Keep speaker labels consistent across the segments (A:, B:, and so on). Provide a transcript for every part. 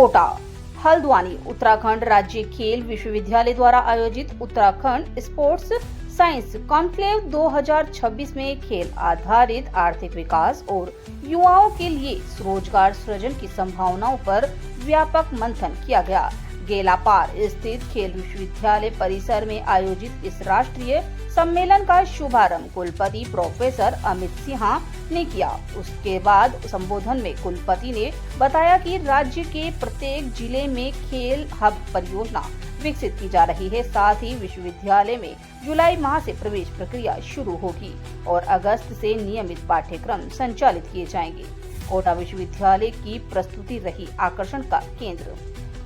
A: कोटा हल्द्वानी उत्तराखंड राज्य खेल विश्वविद्यालय द्वारा आयोजित उत्तराखंड स्पोर्ट्स साइंस कॉन्क्लेव 2026 में खेल आधारित आर्थिक विकास और युवाओं के लिए रोजगार सृजन की संभावनाओं पर व्यापक मंथन किया गया। गेलापार स्थित खेल विश्वविद्यालय परिसर में आयोजित इस राष्ट्रीय सम्मेलन का शुभारंभ कुलपति प्रोफेसर अमित सिन्हा ने किया। उसके बाद संबोधन में कुलपति ने बताया कि राज्य के प्रत्येक जिले में खेल हब परियोजना विकसित की जा रही है। साथ ही विश्वविद्यालय में जुलाई माह से प्रवेश प्रक्रिया शुरू होगी और अगस्त से नियमित पाठ्यक्रम संचालित किए जाएंगे। कोटा विश्वविद्यालय की प्रस्तुति रही आकर्षण का केंद्र।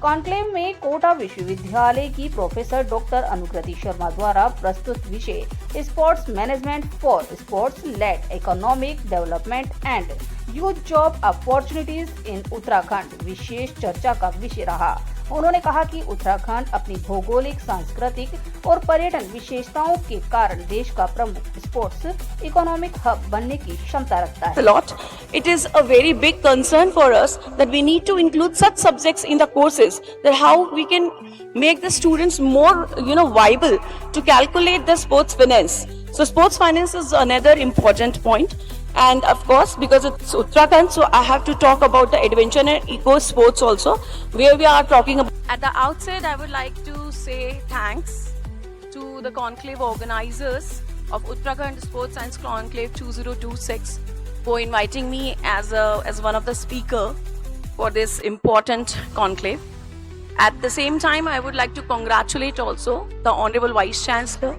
A: कॉन्क्लेव में कोटा विश्वविद्यालय की प्रोफेसर डॉक्टर अनुकृति शर्मा द्वारा प्रस्तुत विषय sports management for sports led economic development and youth job opportunities in Uttarakhand विशेष चर्चा का विषय रहा। उन्होंने कहा कि उत्तराखंड अपनी भौगोलिक, सांस्कृतिक और पर्यटन विशेषताओं के कारण देश का प्रमुख स्पोर्ट्स इकोनॉमिक हब बनने की क्षमता रखता है।
B: It is a very big concern for us that we need to include such subjects in the courses, that how we can make the students more, viable to calculate the sports finance. So sports finance is another important point. And of course, because it's Uttarakhand, so I have to talk about the adventure and eco sports also, where we are talking about.
C: At the outset, I would like to say thanks to the conclave organizers of Uttarakhand Sports Science Conclave 2026 for inviting me as one of the speaker for this important conclave. At the same time, I would like to congratulate also the Honorable Vice Chancellor,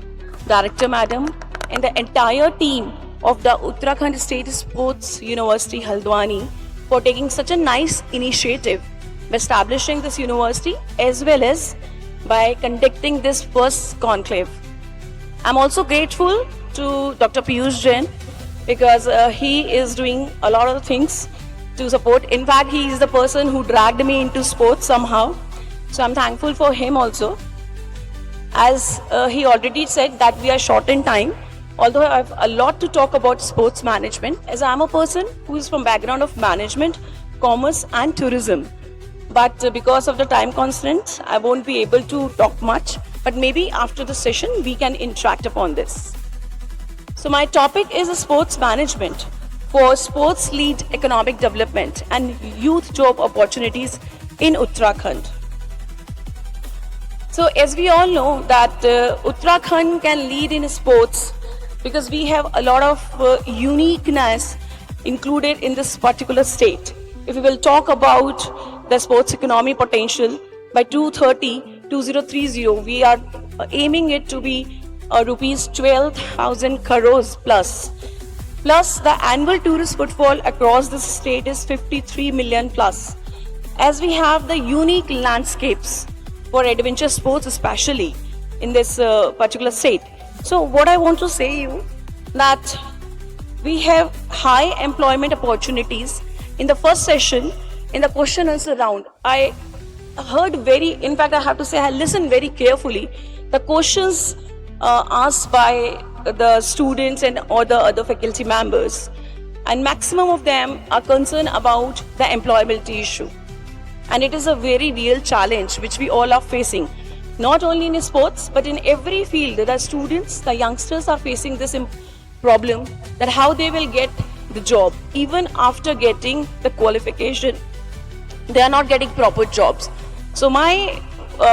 C: Director Madam, and the entire team of the Uttarakhand State Sports University Haldwani for taking such a nice initiative by establishing this university as well as by conducting this first conclave. I'm also grateful to Dr. Piyush Jain because he is doing a lot of things to support. In fact, he is the person who dragged me into sports somehow. So I'm thankful for him also. As he already said that we are short in time, although I have a lot to talk about sports management, as I am a person who is from background of management, commerce and tourism. But because of the time constraints, I won't be able to talk much. But maybe after the session, we can interact upon this. So my topic is sports management for sports lead economic development and youth job opportunities in Uttarakhand. So as we all know that Uttarakhand can lead in sports because we have a lot of uniqueness included in this particular state. If we will talk about the sports economy potential, by 2030, we are aiming it to be rupees 12,000 crores plus. Plus the annual tourist footfall across the state is 53 million plus. As we have the unique landscapes for adventure sports especially in this particular state. So what I want to say you that we have high employment opportunities. In the first session, in the question answer round, I heard in fact I have to say I listened very carefully the questions asked by the students and or the other faculty members, and maximum of them are concerned about the employability issue. And it is a very real challenge which we all are facing. Not only in sports, but in every field, the students, the youngsters are facing this problem that how they will get the job. Even after getting the qualification, they are not getting proper jobs. So my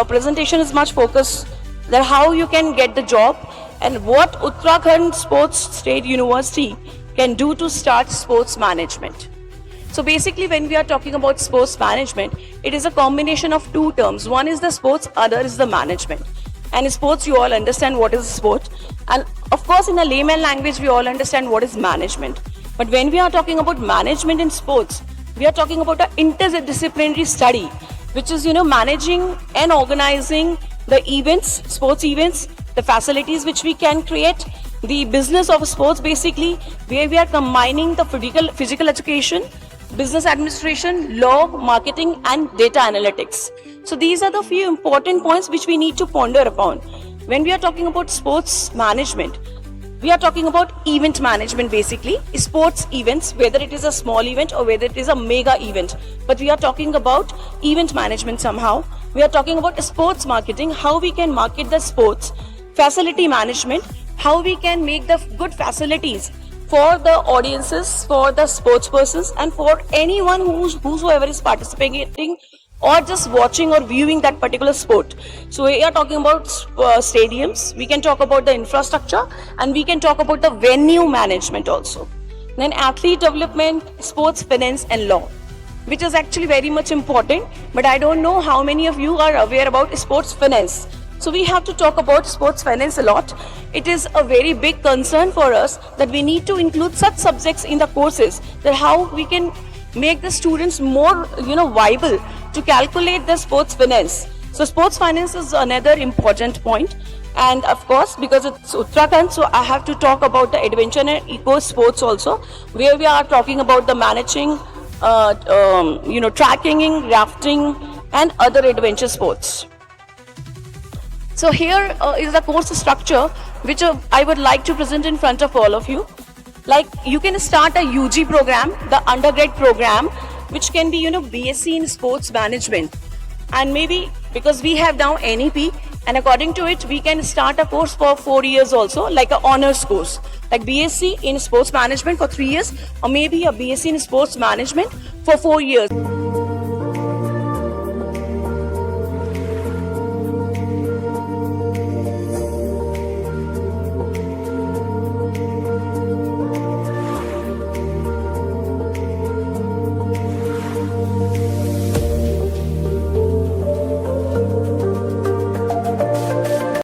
C: presentation is much focused that how you can get the job and what Uttarakhand Sports State University can do to start sports management. So basically when we are talking about sports management, it is a combination of two terms. One is the sports, other is the management. And in sports, you all understand what is sport. And of course, in a layman language, we all understand what is management. But when we are talking about management in sports, we are talking about an interdisciplinary study, which is, managing and organizing the events, sports events, the facilities which we can create, the business of sports basically, where we are combining the physical education, business administration, law, marketing and data analytics. So these are the few important points which we need to ponder upon. When we are talking about sports management, We are talking about event management basically, sports events, whether it is a small event or whether it is a mega event. But we are talking about event management somehow. We are talking about sports marketing, how we can market the sports, facility management, how we can make the good facilities for the audiences, for the sports persons, and for anyone whosoever is participating or just watching or viewing that particular sport. So we are talking about stadiums, we can talk about the infrastructure, and we can talk about the venue management also. Then athlete development, sports finance and law, which is actually very much important, but I don't know how many of you are aware about sports finance. So we have to talk about sports finance a lot. It is a very big concern for us that we need to include such subjects in the courses, that how we can make the students more viable to calculate the sports finance. So sports finance is another important point. And of course, because it's Uttarakhand, so I have to talk about the adventure and eco sports also, where we are talking about the managing, tracking, rafting and other adventure sports. So here is the course structure which I would like to present in front of all of you. Like, you can start a UG program, the undergrad program, which can be BSc in sports management, and maybe because we have now NEP, and according to it we can start a course for 4 years also, like an honors course, like BSc in sports management for 3 years, or maybe a BSc in sports management for 4 years.